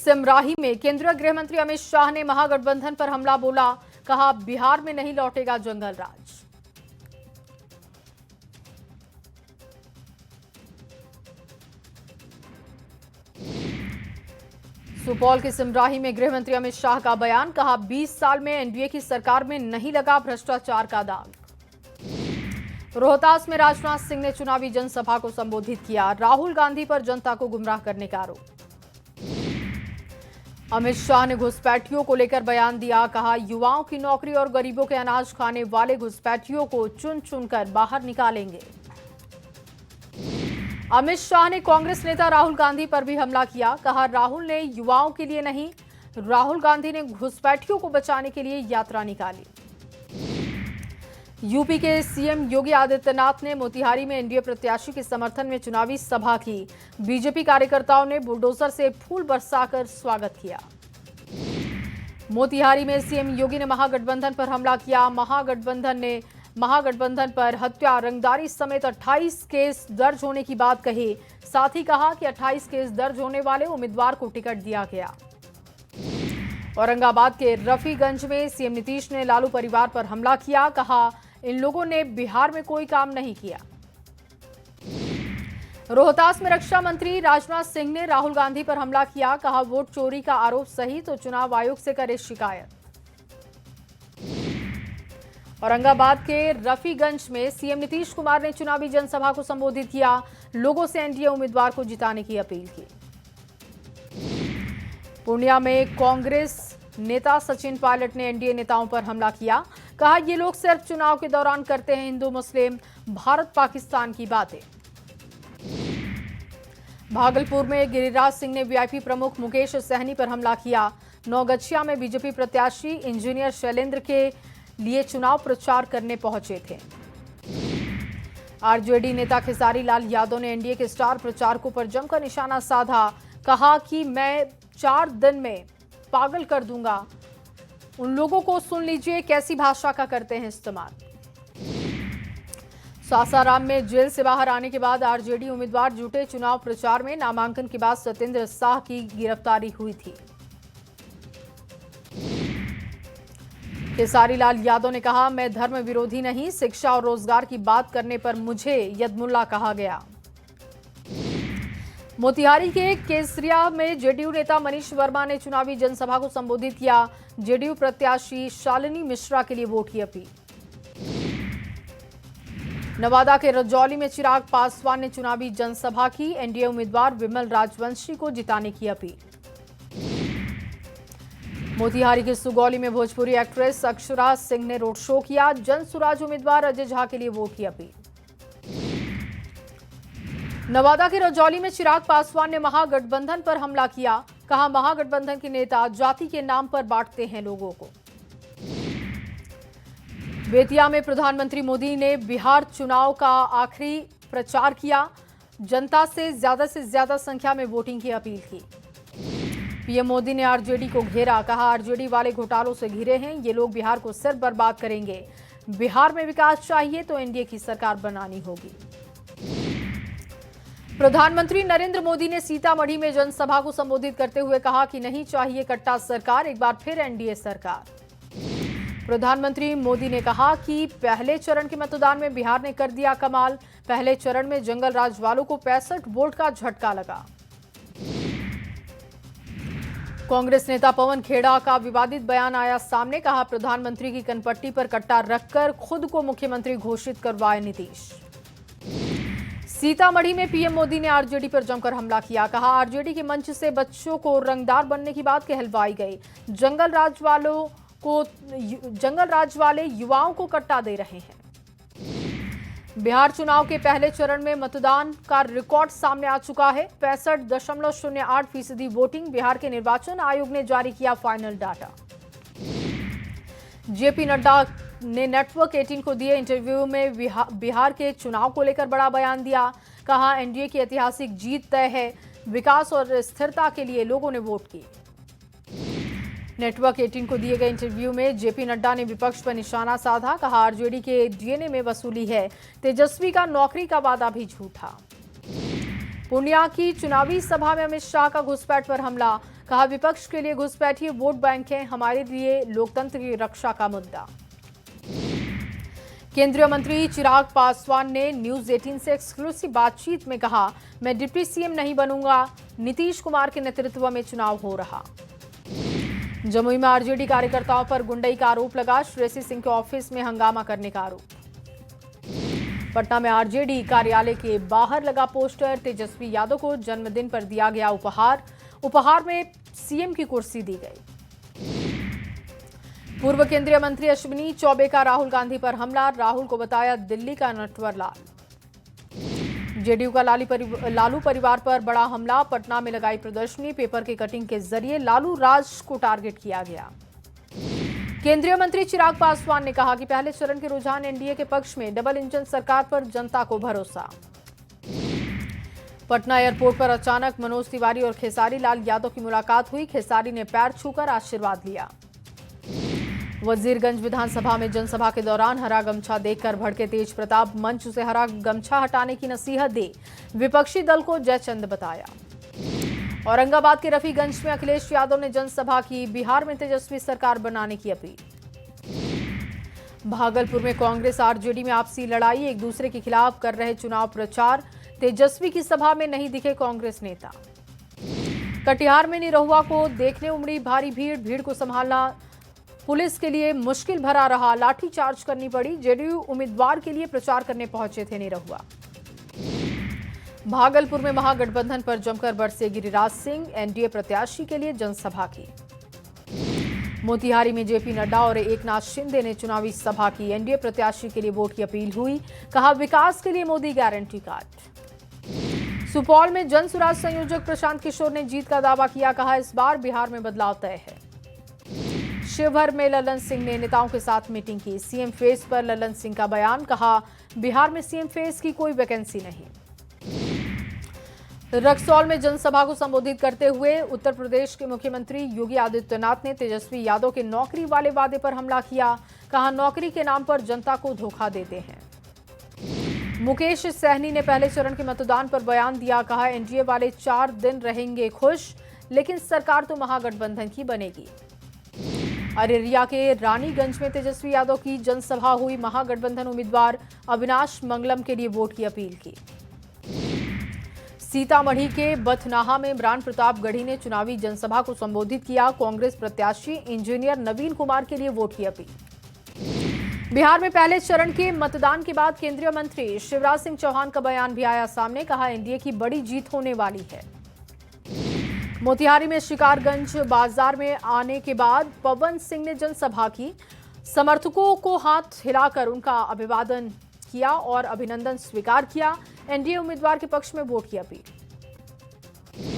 सिमराही में केंद्रीय गृह मंत्री अमित शाह ने महागठबंधन पर हमला बोला, कहा बिहार में नहीं लौटेगा जंगल राज। सुपौल के सिमराही में गृह मंत्री अमित शाह का बयान, कहा 20 साल में एनडीए की सरकार में नहीं लगा भ्रष्टाचार का दाग। रोहतास में राजनाथ सिंह ने चुनावी जनसभा को संबोधित किया, राहुल गांधी पर जनता को गुमराह करने का आरोप। अमित शाह ने घुसपैठियों को लेकर बयान दिया, कहा युवाओं की नौकरी और गरीबों के अनाज खाने वाले घुसपैठियों को चुन चुनकर बाहर निकालेंगे। अमित शाह ने कांग्रेस नेता राहुल गांधी पर भी हमला किया, कहा राहुल ने युवाओं के लिए नहीं, राहुल गांधी ने घुसपैठियों को बचाने के लिए यात्रा निकाली। यूपी के सीएम योगी आदित्यनाथ ने मोतिहारी में एनडीए प्रत्याशी के समर्थन में चुनावी सभा की। बीजेपी कार्यकर्ताओं ने बुलडोजर से फूल बरसाकर स्वागत किया। मोतिहारी में सीएम योगी ने महागठबंधन पर हमला किया। महागठबंधन पर हत्या, रंगदारी समेत 28 केस दर्ज होने की बात कही। साथ ही कहा कि 28 केस दर्ज होने वाले उम्मीदवार को टिकट दिया गया। औरंगाबाद के रफीगंज में सीएम नीतीश ने लालू परिवार पर हमला किया, कहा इन लोगों ने बिहार में कोई काम नहीं किया। रोहतास में रक्षा मंत्री राजनाथ सिंह ने राहुल गांधी पर हमला किया, कहा वोट चोरी का आरोप सही तो चुनाव आयोग से करे शिकायत। औरंगाबाद के रफीगंज में सीएम नीतीश कुमार ने चुनावी जनसभा को संबोधित किया, लोगों से एनडीए उम्मीदवार को जिताने की अपील की। पूर्णिया में कांग्रेस नेता सचिन पायलट ने एनडीए नेताओं पर हमला किया, कहा ये लोग सिर्फ चुनाव के दौरान करते हैं हिंदू मुस्लिम भारत पाकिस्तान की बातें। भागलपुर में गिरिराज सिंह ने वीआईपी प्रमुख मुकेश सहनी पर हमला किया। नौगछिया में बीजेपी प्रत्याशी इंजीनियर शैलेंद्र के लिए चुनाव प्रचार करने पहुंचे थे। आरजेडी नेता खेसारी लाल यादव ने एनडीए के स्टार प्रचारकों पर जमकर निशाना साधा, कहा कि मैं 4 दिन में पागल कर दूंगा, उन लोगों को सुन लीजिए कैसी भाषा का करते हैं इस्तेमाल। सासाराम में जेल से बाहर आने के बाद आरजेडी उम्मीदवार जुटे चुनाव प्रचार में। नामांकन के बाद सत्येंद्र शाह की गिरफ्तारी हुई थी। खेसारी लाल यादव ने कहा मैं धर्म विरोधी नहीं, शिक्षा और रोजगार की बात करने पर मुझे यदमुल्ला कहा गया। मोतिहारी के केसरिया में जेडीयू नेता मनीष वर्मा ने चुनावी जनसभा को संबोधित किया। जेडीयू प्रत्याशी शालिनी मिश्रा के लिए वोट की अपील। नवादा के रजौली में चिराग पासवान ने चुनावी जनसभा की। एनडीए उम्मीदवार विमल राजवंशी को जिताने की अपील। मोतिहारी के सुगौली में भोजपुरी एक्ट्रेस अक्षरा सिंह ने रोड शो किया। जनसुराज उम्मीदवार अजय झा के लिए वोट की अपील। नवादा के रजौली में चिराग पासवान ने महागठबंधन पर हमला किया, कहा महागठबंधन के नेता जाति के नाम पर बांटते हैं लोगों को। बेतिया में प्रधानमंत्री मोदी ने बिहार चुनाव का आखिरी प्रचार किया। जनता से ज्यादा संख्या में वोटिंग की अपील की। पीएम मोदी ने आरजेडी को घेरा, कहा आरजेडी वाले घोटालों से घिरे हैं, ये लोग बिहार को सिर्फ बर्बाद करेंगे। बिहार में विकास चाहिए तो एनडीए की सरकार बनानी होगी। प्रधानमंत्री नरेंद्र मोदी ने सीतामढ़ी में जनसभा को संबोधित करते हुए कहा कि नहीं चाहिए कट्टा सरकार, एक बार फिर एनडीए सरकार। प्रधानमंत्री मोदी ने कहा कि पहले चरण के मतदान में बिहार ने कर दिया कमाल। पहले चरण में जंगल राज वालों को 65 वोट का झटका लगा। कांग्रेस नेता पवन खेड़ा का विवादित बयान आया सामने, कहा प्रधानमंत्री की कनपट्टी पर कट्टा रखकर खुद को मुख्यमंत्री घोषित करवाए नीतीश। सीतामढ़ी में पीएम मोदी ने आरजेडी पर जमकर हमला किया, कहा आरजेडी के मंच से बच्चों को रंगदार बनने की बात कहलवाई गई। जंगल राज वाले युवाओं को कट्टा दे रहे हैं। बिहार चुनाव के पहले चरण में मतदान का रिकॉर्ड सामने आ चुका है। 65.08% वोटिंग। बिहार के निर्वाचन आयोग ने जारी किया फाइनल डाटा। जेपी नड्डा ने नेटवर्क 18 को दिए इंटरव्यू में बिहार के चुनाव को लेकर बड़ा बयान दिया, कहा एनडीए की ऐतिहासिक जीत तय है। विकास और स्थिरता के लिए लोगों ने वोट की। नेटवर्क 18 को दिए गए इंटरव्यू में जेपी नड्डा ने विपक्ष पर निशाना साधा, कहा आरजेडी के डीएनए में वसूली है। तेजस्वी का नौकरी का वादा भी झूठा। पूर्णिया की चुनावी सभा में अमित शाह का घुसपैठ पर हमला, कहा विपक्ष के लिए घुसपैठिए वोट बैंक है, हमारे लिए लोकतंत्र की रक्षा का मुद्दा। केंद्रीय मंत्री चिराग पासवान ने न्यूज 18 से एक्सक्लूसिव बातचीत में कहा, मैं डिप्टी सीएम नहीं बनूंगा, नीतीश कुमार के नेतृत्व में चुनाव हो रहा। जमुई में आरजेडी कार्यकर्ताओं पर गुंडई का आरोप लगा, श्रेयसी सिंह के ऑफिस में हंगामा करने का आरोप। पटना में आरजेडी कार्यालय के बाहर लगा पोस्टर, तेजस्वी यादव को जन्मदिन पर दिया गया उपहार में सीएम की कुर्सी दी गई। पूर्व केंद्रीय मंत्री अश्विनी चौबे का राहुल गांधी पर हमला, राहुल को बताया दिल्ली का नटवरलाल। जेडीयू का लालू परिवार पर बड़ा हमला, पटना में लगाई प्रदर्शनी, पेपर की कटिंग के जरिए लालू राज को टारगेट किया गया। केंद्रीय मंत्री चिराग पासवान ने कहा कि पहले चरण के रुझान एनडीए के पक्ष में, डबल इंजन सरकार पर जनता को भरोसा। पटना एयरपोर्ट पर अचानक मनोज तिवारी और खेसारी लाल यादव की मुलाकात हुई, खेसारी ने पैर छूकर आशीर्वाद लिया। वजीरगंज विधानसभा में जनसभा के दौरान हरा गमछा देखकर भड़के तेज प्रताप, मंच से हरा गमछा हटाने की नसीहत दी, विपक्षी दल को जयचंद बताया। औरंगाबाद के रफीगंज में अखिलेश यादव ने जनसभा की, बिहार में तेजस्वी सरकार बनाने की अपील। भागलपुर में कांग्रेस आरजेडी में आपसी लड़ाई, एक दूसरे के खिलाफ कर रहे चुनाव प्रचार, तेजस्वी की सभा में नहीं दिखे कांग्रेस नेता। कटिहार में निरहुआ को देखने उमड़ी भारी भीड़ को संभालना पुलिस के लिए मुश्किल भरा रहा, लाठीचार्ज करनी पड़ी, जेडीयू उम्मीदवार के लिए प्रचार करने पहुंचे थे निरहुआ। भागलपुर में महागठबंधन पर जमकर बरसे गिरिराज सिंह, एनडीए प्रत्याशी के लिए जनसभा की। मोतिहारी में जेपी नड्डा और एकनाथ शिंदे ने चुनावी सभा की, एनडीए प्रत्याशी के लिए वोट की अपील हुई, कहा विकास के लिए मोदी गारंटी कार्ड। सुपौल में जनसुराज संयोजक प्रशांत किशोर ने जीत का दावा किया, कहा इस बार बिहार में बदलाव तय है। शिवहर में ललन सिंह ने नेताओं के साथ मीटिंग की, सीएम फेस पर ललन सिंह का बयान, कहा बिहार में सीएम फेस की कोई वैकेंसी नहीं। रक्सौल में जनसभा को संबोधित करते हुए उत्तर प्रदेश के मुख्यमंत्री योगी आदित्यनाथ ने तेजस्वी यादव के नौकरी वाले वादे पर हमला किया, कहा नौकरी के नाम पर जनता को धोखा देते हैं। मुकेश सहनी ने पहले चरण के मतदान पर बयान दिया, कहा एनडीए वाले 4 दिन रहेंगे खुश, लेकिन सरकार तो महागठबंधन की बनेगी। अररिया के रानीगंज में तेजस्वी यादव की जनसभा हुई, महागठबंधन उम्मीदवार अविनाश मंगलम के लिए वोट की अपील की। सीतामढ़ी के बथनाहा में ब्रान प्रताप गढ़ी ने चुनावी जनसभा को संबोधित किया, कांग्रेस प्रत्याशी इंजीनियर नवीन कुमार के लिए वोट की अपील। बिहार में पहले चरण के मतदान के बाद केंद्रीय मंत्री शिवराज सिंह चौहान का बयान भी आया सामने, कहा एनडीए की बड़ी जीत होने वाली है। मोतिहारी में शिकारगंज बाजार में आने के बाद पवन सिंह ने जनसभा की, समर्थकों को हाथ हिलाकर उनका अभिवादन किया और अभिनंदन स्वीकार किया, एनडीए उम्मीदवार के पक्ष में वोट की अपील।